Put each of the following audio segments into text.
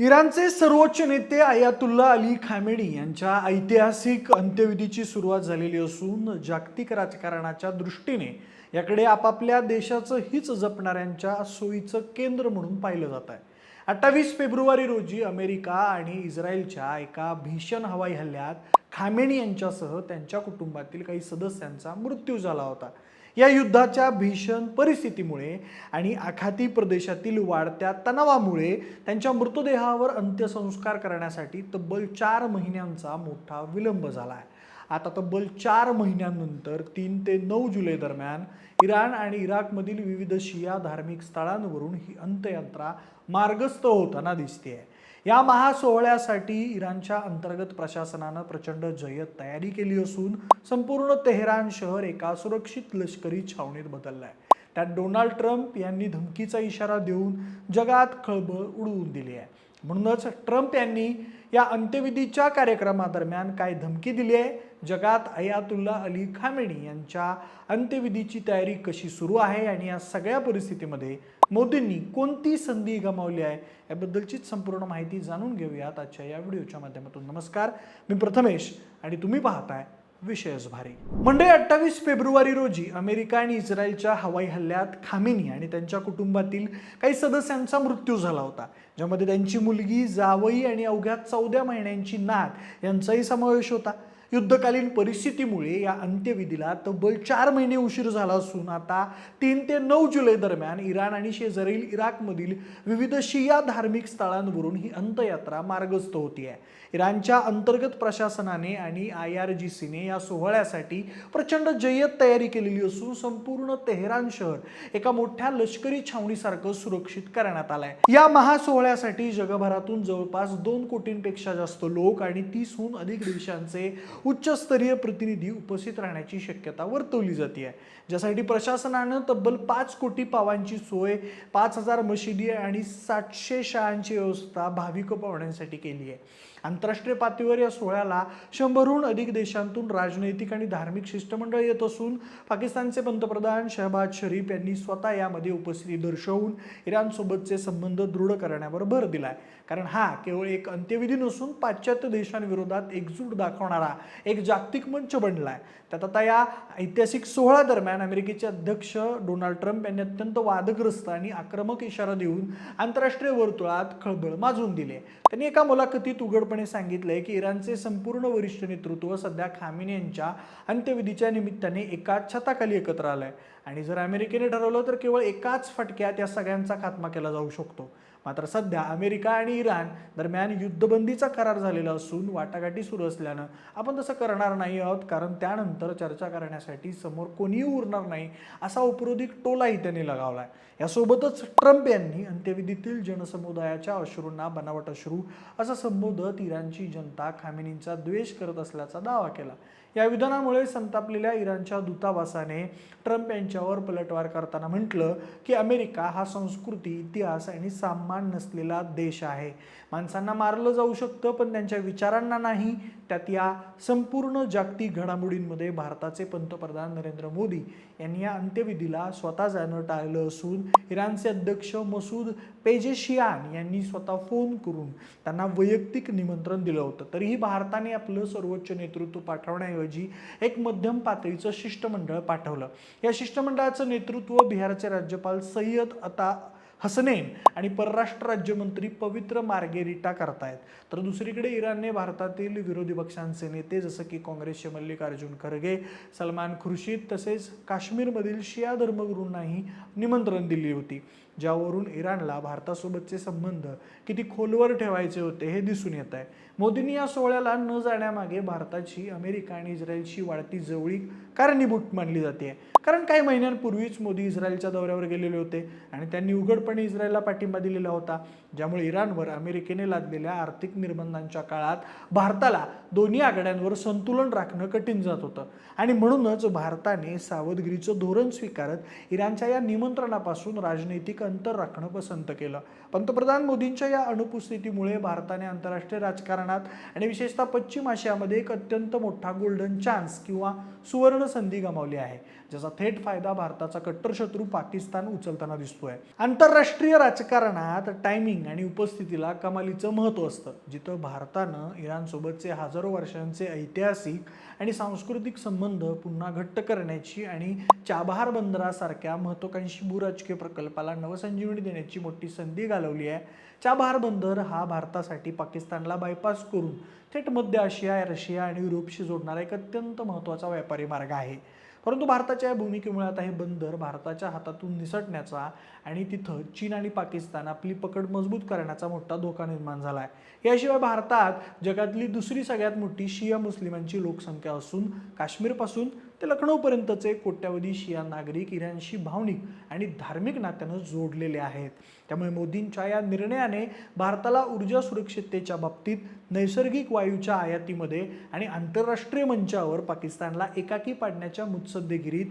इराणचे सर्वोच्च नेते अयातुल्ला अली खामेनी यांच्या ऐतिहासिक अंत्यविधीची सुरुवात झालेली असून जागतिक राजकारणाच्या दृष्टीने याकडे आपापल्या देशाचं हित जपणाऱ्यांच्या सोयीचं केंद्र म्हणून पाहिलं जात आहे। 28 फेब्रुवारी रोजी अमेरिका आणि इस्रायलच्या एका भीषण हवाई हल्ल्यात खामेनी यांच्यासह त्यांच्या कुटुंबातील काही सदस्यांचा मृत्यू झाला होता। या युद्धाच्या भीषण परिस्थितीमुळे आणि आखाती प्रदेशातील वाढत्या तणावामुळे त्यांच्या मृतदेहावर अंत्यसंस्कार करण्यासाठी तब्बल 4 महिन्यांचा मोठा विलंब झाला आहे। आता तब्बल 4 महिन्यांनंतर 3 ते 9 जुलै दरम्यान इराण आणि इराकमधील विविध शिया धार्मिक स्थळांवरून ही अंत्ययात्रा मार्गस्थ होताना दिसते आहे। या महासोहळ्यासाठी इराणच्या अंतर्गत प्रशासनानं प्रचंड जय्यत तयारी केली असून संपूर्ण तेहरान शहर एका सुरक्षित लष्करी छावणीत बदललं आहे। त्यात डोनाल्ड ट्रम्प यांनी धमकीचा इशारा देऊन जगात खळबळ उडवून दिली आहे। म्हणूनच ट्रम्प यांनी या अंत्यविधीच्या कार्यक्रमादरम्यान काय धमकी दिली आहे, जगात अयातुल्ला अली खामेनी यांच्या अंत्यविधीची तयारी कशी सुरू आहे आणि या सगळ्या परिस्थितीमध्ये मोदींनी कोणती संधी गमावली आहे याबद्दलचीच संपूर्ण माहिती जाणून घेऊयात आजच्या या व्हिडिओच्या माध्यमातून। नमस्कार, मी प्रथमेश आणि तुम्ही पाहताय विशेष भारी। मंडे 28 फेब्रुवारी रोजी अमेरिका आणि इस्रायलच्या हवाई हल्ल्यात खामेनी आणि त्यांच्या कुटुंबातील काही सदस्यांचा मृत्यू झाला होता, ज्यामध्ये त्यांची मुलगी, जावई आणि अवघ्या 14 महिन्यांची नात यांचाही समावेश होता। युद्धकालीन परिस्थितीमुळे या अंत्यविधीला तब्बल 4 महिने उशीर झाला असून आता 3 ते 9 जुलै दरम्यान इराण आणि शेजारील इराकमधील विविध शिया धार्मिक स्थळांवरून ही अंत्ययात्रा मार्गस्थ होती आहे। इराणच्या अंतर्गत प्रशासनाने आणि IRGCने या सोहळ्यासाठी प्रचंड जय्यत तयारी केलेली असून संपूर्ण तेहरान शहर एका मोठ्या लष्करी छावणीसारखं सुरक्षित करण्यात आलंय। या महासोहळ्यासाठी जगभरातून जवळपास 2 कोटींपेक्षा जास्त लोक आणि 30हून अधिक देशांचे उच्चस्तरीय प्रतिनिधी उपस्थित राहण्याची शक्यता वर्तवली जाते आहे, ज्यासाठी प्रशासनानं तब्बल 5 कोटी पावांची सोय, 5000 मशिदी आणि 700 शाळांची व्यवस्था भाविक पाहुण्यांसाठी केली आहे। आंतरराष्ट्रीय पातळीवर या सोहळ्याला 100हून अधिक देशांतून राजनैतिक आणि धार्मिक शिष्टमंडळ येत असून पाकिस्तानचे पंतप्रधान शहबाज शरीफ यांनी स्वतः यामध्ये उपस्थिती दर्शवून इराणसोबतचे संबंध दृढ करण्यावर भर दिलाय। कारण हा केवळ एक अंत्यविधी नसून पाश्चात्य देशांविरोधात एकजूट दाखवणारा एक जागतिक मंच बनलाय। त्यात आता या ऐतिहासिक सोहळ्या दरम्यान अमेरिकेचे अध्यक्ष डोनाल्ड ट्रम्प यांनी अत्यंत वादग्रस्त आणि आक्रमक इशारा देऊन आंतरराष्ट्रीय वर्तुळात खळबळ माजवून दिली। त्यांनी एका मुलाखतीत उघडपणे सांगितलंय की इराणचे संपूर्ण वरिष्ठ नेतृत्व सध्या खामेनी यांच्या अंत्यविधीच्या निमित्ताने एकाच छताखाली एकत्र आलंय आणि जर अमेरिकेने ठरवलं तर केवळ एकाच फटक्यात या सगळ्यांचा खात्मा केला जाऊ शकतो। मात्र सध्या अमेरिका आणि इराण दरम्यान युद्धबंदीचा करार झालेला असून वाटाघाटी सुरू असल्यानं आपण तसं करणार नाही आहोत, कारण त्यानंतर चर्चा करण्यासाठी समोर कोणीही उरणार नाही असा उपरोधिक टोलाही त्यांनी लगावलाय। यासोबतच ट्रम्प यांनी अंत्यविधीतील जनसमुदायाच्या अश्रूंना बनावट अश्रू असं संबोधत इराणची जनता खामेनींचा द्वेष करत असल्याचा दावा केला। या विधानामुळे संतापलेल्या इराणच्या दूतावासाने ट्रम्प यांच्यावर पलटवार करताना म्हटलं की अमेरिका हा संस्कृती, इतिहास आणि सामान नसलेला देश आहे। माणसांना मारलं जाऊ शकतं पण त्यांच्या विचारांना नाही। त्यात या संपूर्ण जागतिक घडामोडींमध्ये भारताचे पंतप्रधान नरेंद्र मोदी यांनी या अंत्यविधीला स्वतः जाणं टाळलं असून इराणचे अध्यक्ष मसूद पेजेशियान यांनी स्वतः फोन करून त्यांना वैयक्तिक निमंत्रण दिलं होतं। तरीही भारताने आपलं सर्वोच्च नेतृत्व पाठवण्याऐवजी एक मध्यम पातळीचं शिष्टमंडळ पाठवलं। या शिष्टमंडळाचं नेतृत्व बिहारचे राज्यपाल सय्यद अता हसनैन आणि परराष्ट्र राज्यमंत्री पवित्र मार्गेरिटा करतायत। तर दुसरीकडे इराणने भारतातील विरोधी पक्षांचे नेते जसं की काँग्रेसचे मल्लिकार्जुन खरगे, सलमान खुर्शीद तसेच काश्मीरमधील शिया धर्मगुरूंनाही निमंत्रण दिली होती, ज्यावरून इराणला भारतासोबतचे संबंध किती खोलवर ठेवायचे होते हे दिसून येत आहे। मोदींनी या सोहळ्याला न जाण्यामागे भारताची अमेरिका आणि इस्रायलशी वाढती जवळीक कारणीभूत मानली जाते। कारण काही महिन्यांपूर्वीच मोदी इस्रायलच्या दौऱ्यावर गेलेले होते आणि त्यांनी उघडपणे इस्रायलला पाठिंबा दिलेला होता, ज्यामुळे इराणवर अमेरिकेने लादलेल्या आर्थिक निर्बंधांच्या काळात भारताला दोन्ही आघाड्यांवर संतुलन राखणं कठीण जात होतं। आणि म्हणूनच भारताने सावधगिरीचं धोरण स्वीकारत इराणच्या या निमंत्रणापासून राजनैतिक अंतर राखणं पसंत केलं। पंतप्रधान मोदींच्या या अनुपस्थितीमुळे भारताने आंतरराष्ट्रीय राजकारणात आणि विशेषतः पश्चिम आशियामध्ये एक अत्यंत मोठा गोल्डन चान्स किंवा सुवर्ण संधी गमावली आहे, ज्याचा थेट फायदा भारताचा कट्टर शत्रू पाकिस्तान उचलताना दिसतोय। आंतरराष्ट्रीय राजकारणात टायमिंग टायमिंग आणि उपस्थितीला कमालीचं महत्त्व असतं. जिथं भारतानं इराणसोबतचे हजारो वर्षांचे ऐतिहासिक आणि सांस्कृतिक संबंध पुन्हा घट्ट करण्याची आणि चाबहार बंदरासारख्या महत्त्वाकांक्षी भूराजकीय प्रकल्पाला नवसंजीवनी देण्याची मोठी संधी घालवली आहे. चाबहार बंदर हा भारतासाठी पाकिस्तानला बायपास करून थेट मध्य आशिया, रशिया आणि युरोपशी जोडणारा एक अत्यंत महत्त्वाचा व्यापारी मार्ग आहे. परंतु भारताच्या या भूमिकेमुळे आता हे बंदर भारताच्या हातातून निसटण्याचा आणि तिथं चीन आणि पाकिस्तान आपली पकड मजबूत करण्याचा मोठा धोका निर्माण झाला आहे. याशिवाय भारतात जगातली दुसरी सगळ्यात मोठी शिया मुस्लिमांची लोकसंख्या असून काश्मीरपासून ते लखनौपर्यंतचे कोट्यावधी शिया नागरिक इराणशी भावनिक आणि धार्मिक नात्यानं जोडलेले आहेत. त्यामुळे मोदींच्या या निर्णयाने भारताला ऊर्जा सुरक्षिततेच्या बाबतीत, नैसर्गिक वायूच्या आयातीमध्ये आणि आंतरराष्ट्रीय मंचावर पाकिस्तानला एकाकी पाडण्याच्या मुत्सद्देगिरीत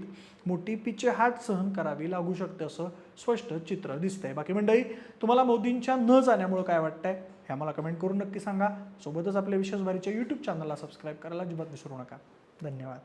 मोठी पिछेहाट सहन करावी लागू शकते असं स्पष्ट चित्र दिसतंय. बाकी मंडळी, तुम्हाला मोदींच्या न जाण्यामुळे काय वाटतंय हे आम्हाला कमेंट करून नक्की सांगा. सोबतच आपल्या विशेष भारीच्या यूट्यूब चॅनलला सबस्क्राईब करायला अजिबात विसरू नका. धन्यवाद.